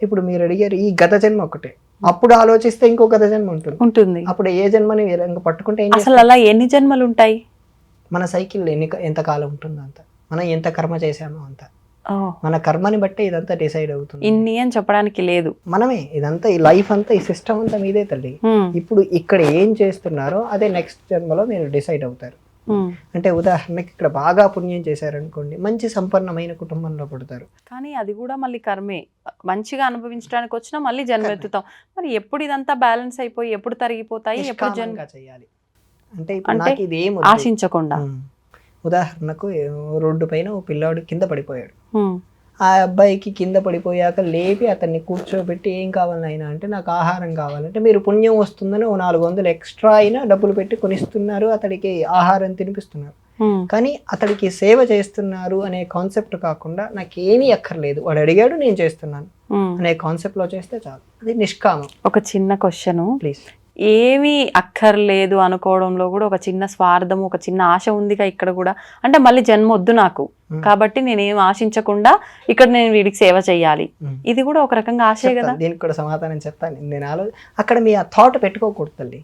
ఇప్పుడు మీరు అడిగారు ఈ గత జన్మ ఒకటే, అప్పుడు ఆలోచిస్తే ఇంకో గత జన్మ ఉంటుంది. అప్పుడు ఏ జన్మని ఇంకా పట్టుకుంటే ఏం అసలు అలా ఎన్ని జన్మలు ఉంటాయి? మన సైకిల్ ఎంత కాలం ఉంటుందో అంత, మనం ఎంత కర్మ చేసామో అంత, మన కర్మని బట్టే ఇదంతా డిసైడ్ అవుతుంది. ఇన్ని అని చెప్పడానికి లేదు, మనమే ఇదంతా, ఈ లైఫ్ అంతా, ఈ సిస్టమ్ అంతా మీదే తల్లి. ఇప్పుడు ఇక్కడ ఏం చేస్తున్నారో అదే నెక్స్ట్ జన్మలో మీరు డిసైడ్ అవుతారు. అంటే ఉదాహరణకి ఇక్కడ బాగా పుణ్యం చేశారనుకోండి, మంచి సంపన్నమైన కుటుంబంలో పుడతారు. కానీ అది కూడా మళ్ళీ కర్మే. మంచిగా అనుభవించడానికి వచ్చినా మళ్ళీ జన్మెత్తుతాం. మరి ఎప్పుడు ఇదంతా బ్యాలెన్స్ అయిపోయి ఎప్పుడు తరిగిపోతాయి, ఎప్పుడు నిష్కామంగా చేయాలి. అంటే ఇప్పుడు నాకు ఇది ఏం ఆశించకుండా. ఉదాహరణకు రోడ్డు పైన ఓ పిల్లాడు కింద పడిపోయాడు. ఆ అబ్బాయికి కింద పడిపోయాక లేపి అతన్ని కూర్చోబెట్టి ఏం కావాలి అయినా అంటే నాకు ఆహారం కావాలంటే, మీరు పుణ్యం వస్తుందని ఓ 400 ఎక్స్ట్రా అయినా డబ్బులు పెట్టి కొనిస్తున్నారు, అతడికి ఆహారం తినిపిస్తున్నారు. కానీ అతడికి సేవ చేస్తున్నారు అనే కాన్సెప్ట్ కాకుండా నాకేమీ అక్కర్లేదు, వాడు అడిగాడు నేను చేస్తున్నాను అనే కాన్సెప్ట్ లో చేస్తే చాలు, అది నిష్కామం. ఒక చిన్న క్వశ్చన్ ప్లీజ్. ఏమీ అక్కర్లేదు అనుకోవడంలో కూడా ఒక చిన్న స్వార్థం, ఒక చిన్న ఆశ ఉందిగా ఇక్కడ కూడా. అంటే మళ్ళీ జన్మ వద్దు నాకు, కాబట్టి నేనేం ఆశించకుండా ఇక్కడ నేను వీడికి సేవ చెయ్యాలి, ఇది కూడా ఒక రకంగా ఆశే కదా. దీనికి కూడా సమాధానం చెప్తాను నేను. అక్కడ మీ ఆ థాట్ పెట్టుకోకూడదు తల్లి.